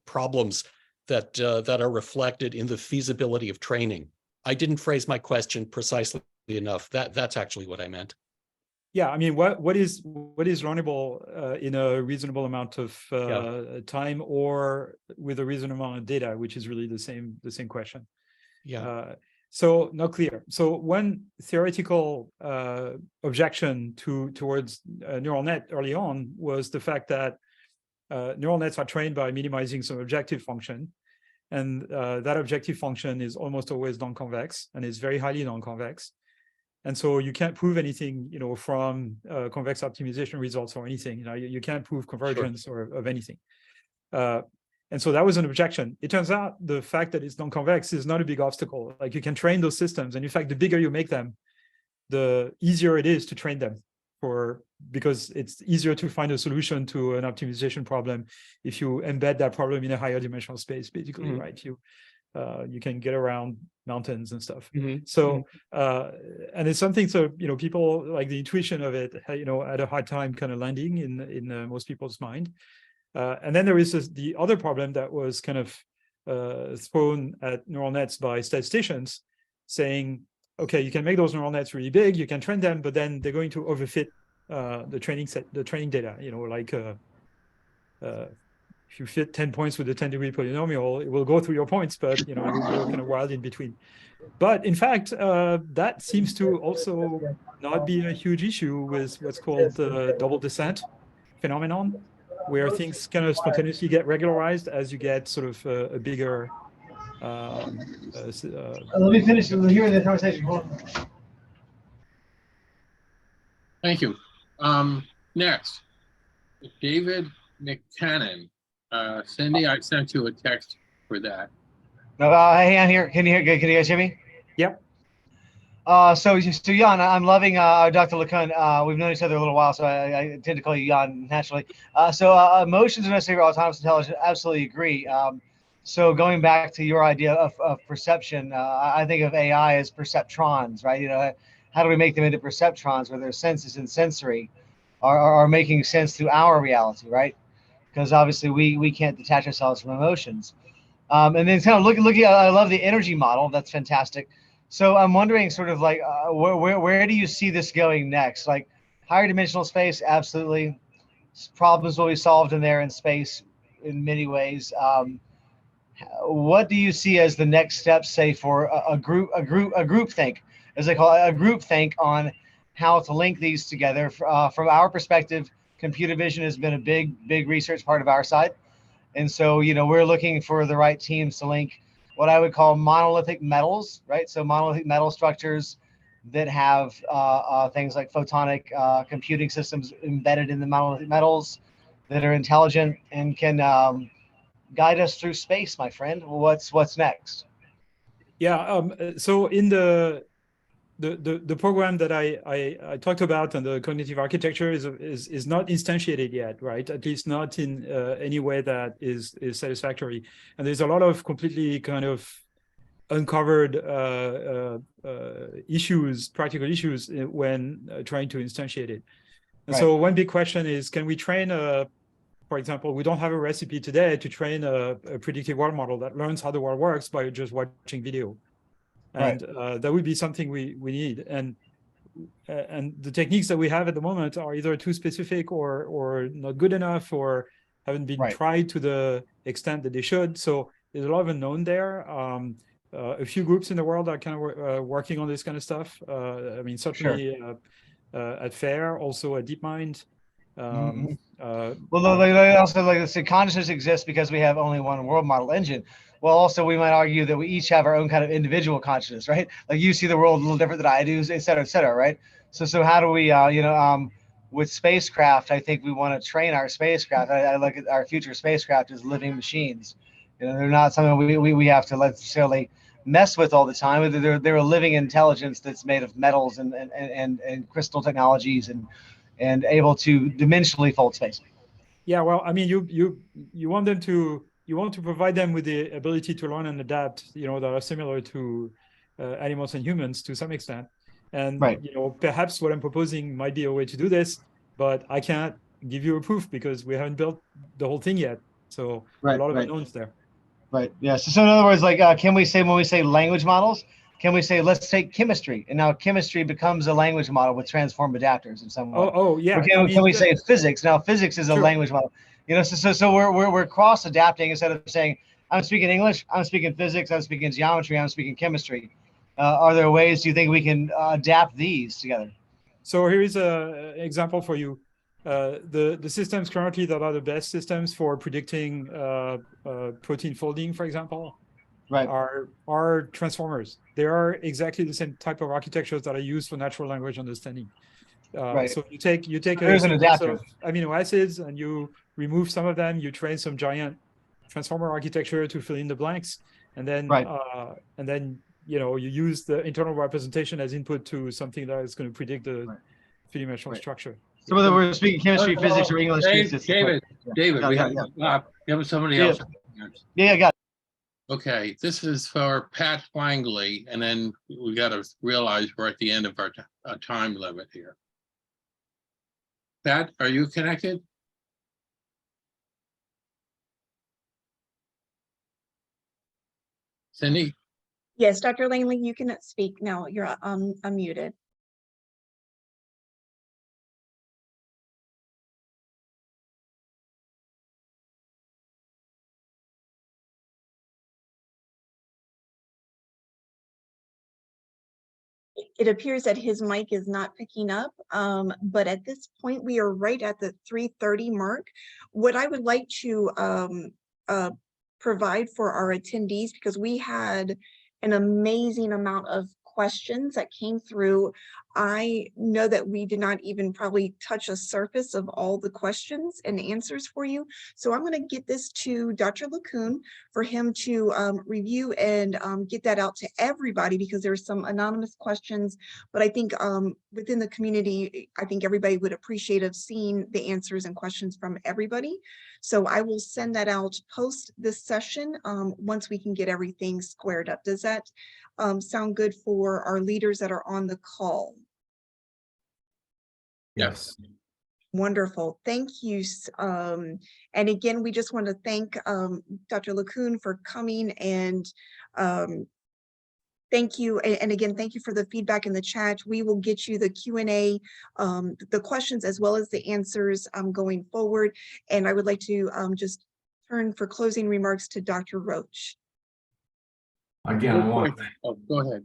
problems that are reflected in the feasibility of training. I didn't phrase my question precisely enough. That's actually what I meant. Yeah, I mean, what is learnable in a reasonable amount of time, or with a reasonable amount of data, which is really the same question. Yeah. So not clear. So one theoretical objection towards a neural net early on was the fact that neural nets are trained by minimizing some objective function, and that objective function is almost always non-convex, and is very highly non-convex. And so you can't prove anything, from convex optimization results or anything. You can't prove convergence or of anything. And so that was an objection. It turns out the fact that it's non-convex is not a big obstacle. Like, you can train those systems, and in fact, the bigger you make them, the easier it is to train them, because it's easier to find a solution to an optimization problem if you embed that problem in a higher dimensional space, basically, right? You can get around mountains and stuff. So, and it's something, so, people like the intuition of it, had a hard time kind of landing in most people's mind. And then there is the other problem that was kind of thrown at neural nets by statisticians, saying, okay, you can make those neural nets really big, you can train them, but then they're going to overfit the training data, like if you fit 10 points with a 10-degree polynomial, it will go through your points, but you know, it will go kind of wild in between. But in fact, that seems to also not be a huge issue with what's called the double descent phenomenon, where things kind of spontaneously get regularized as you get sort of a bigger. Let me finish hearing the conversation. Hold on. Thank you. Next, David McCannon. Cindy, I sent you a text for that. No, hey, I'm here. Can you guys hear me? Yep. So Yann, I'm loving Dr. LeCun. We've known each other a little while, so I tend to call you Yann naturally. Emotions are necessary for autonomous intelligence. Absolutely agree. So going back to your idea of perception, I think of AI as perceptrons, right? You know, how do we make them into perceptrons where their senses and sensory are making sense through our reality, right? Because obviously we can't detach ourselves from emotions. And then kind of looking at, I love the energy model. That's fantastic. So I'm wondering sort of like, where do you see this going next? Like higher dimensional space, absolutely. Problems will be solved in there in space in many ways. What do you see as the next step, say, for a group think, as they call it, a group think on how to link these together? From our perspective, computer vision has been a big research part of our side. And so, you know, we're looking for the right teams to link what I would call monolithic metals, right? So monolithic metal structures that have things like photonic computing systems embedded in the monolithic metals that are intelligent and can guide us through space, my friend. What's next? Yeah. So in the program that I talked about and the cognitive architecture is not instantiated yet, right? At least not in any way that is satisfactory. And there's a lot of completely kind of uncovered issues, practical issues when trying to instantiate it. And so one big question is, can we train for example, we don't have a recipe today to train a predictive world model that learns how the world works by just watching video. And that would be something we need. And the techniques that we have at the moment are either too specific or not good enough or haven't been tried to the extent that they should. So there's a lot of unknown there. A few groups in the world are kind of working on this kind of stuff. I mean, certainly at FAIR, also at DeepMind. Well, also, like I said, consciousness exists because we have only one world model engine. Well, also, we might argue that we each have our own kind of individual consciousness, right? Like you see the world a little different than I do, et cetera, right? So how do we, with spacecraft, I think we want to train our spacecraft. I look at our future spacecraft as living machines. You know, they're not something we have to necessarily mess with all the time. They're a living intelligence that's made of metals and crystal technologies and able to dimensionally fold space. Yeah, well, I mean, you want them to provide them with the ability to learn and adapt, you know, that are similar to animals and humans to some extent. And you know, perhaps what I'm proposing might be a way to do this, but I can't give you a proof because we haven't built the whole thing yet. So a lot of unknowns there. Right. Yeah. So in other words, like, can we say when we say language models? Can we say, let's take chemistry, and now chemistry becomes a language model with transform adapters in some way? Oh yeah. Or can we say physics? Now physics is a language model. You know, so we're cross adapting instead of saying I'm speaking English, I'm speaking physics, I'm speaking geometry, I'm speaking chemistry. Are there ways do you think we can adapt these together? So here is an example for you. The systems currently that are the best systems for predicting protein folding, for example, are transformers. They are exactly the same type of architectures that are used for natural language understanding. So you take a sequence of amino acids and you remove some of them, you train some giant transformer architecture to fill in the blanks, and then you know, you use the internal representation as input to something that is going to predict the three-dimensional structure. So whether we're speaking chemistry, physics, or English, David, we have somebody else. Yeah, I got it. Okay, this is for Pat Langley, and then we got to realize we're at the end of our time limit here. Pat, are you connected? Cindy? Yes, Dr. Langley, you can speak now. You're unmuted. It appears that his mic is not picking up, but at this point, we are right at the 3:30 mark. What I would like to provide for our attendees, because we had an amazing amount of questions that came through. I know that we did not even probably touch a surface of all the questions and answers for you. So I'm going to get this to Dr. LeCun for him to review and get that out to everybody, because there's some anonymous questions, but I think within the community, I think everybody would appreciate of seeing the answers and questions from everybody. So I will send that out post this session once we can get everything squared up. Does that sound good for our leaders that are on the call? Yes. Wonderful. Thank you. And again, we just want to thank Dr. LeCun for coming, and thank you. And again, thank you for the feedback in the chat. We will get you the Q&A, the questions as well as the answers going forward. And I would like to just turn for closing remarks to Dr. Roach. Again, I want to Oh, go ahead.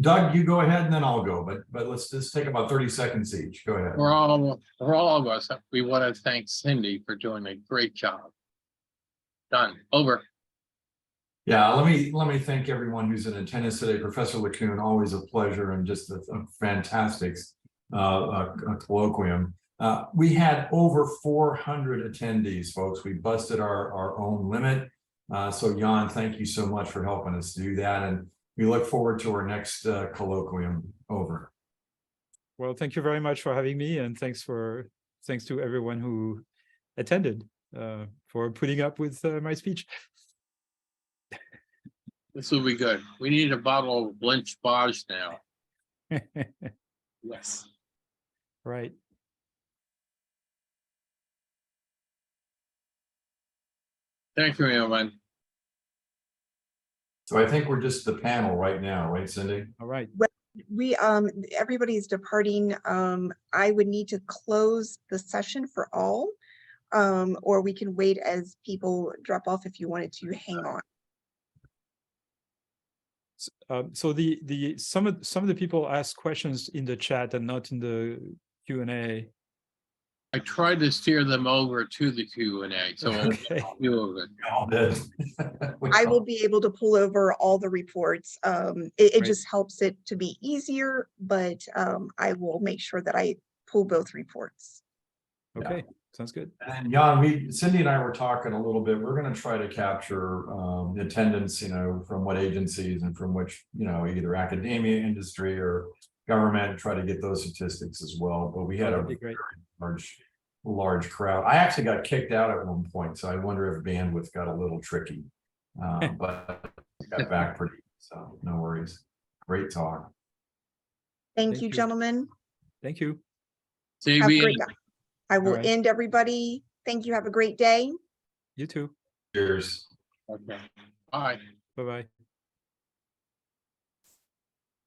Doug, you go ahead and then I'll go, but let's just take about 30 seconds each. Go ahead. For all of us, we want to thank Cindy for doing a great job. Done. Over. Yeah, let me thank everyone who's in attendance today. Professor LeCun, always a pleasure and just a fantastic colloquium. We had over 400 attendees, folks. We busted our own limit. So Yann, thank you so much for helping us do that. And we look forward to our next colloquium. Over. Well, thank you very much for having me, and thanks to everyone who attended for putting up with my speech. This will be good. We need a bottle of Blanche Bage now. Yes. Right. Thank you, everyone. So I think we're just the panel right now, right, Cindy? All right. We everybody's departing. I would need to close the session for all, or we can wait as people drop off if you wanted to hang on. So some of the people asked questions in the chat and not in the Q&A. I tried to steer them over to the Q&A, so Okay. you All did. I will be able to pull over all the reports. It just helps it to be easier, but I will make sure that I pull both reports. Okay, sounds good. And Yann, Cindy and I were talking a little bit. We're going to try to capture the attendance, from what agencies and from which, either academia, industry, or government, try to get those statistics as well. But we had a very large crowd. I actually got kicked out at one point, so I wonder if bandwidth got a little tricky. But got back pretty, so no worries. Great talk. Thank you, gentlemen. Thank you. See Have a you. great day. I will right. end everybody. Thank you. Have a great day. You too. Cheers. Okay. Bye. Bye-bye.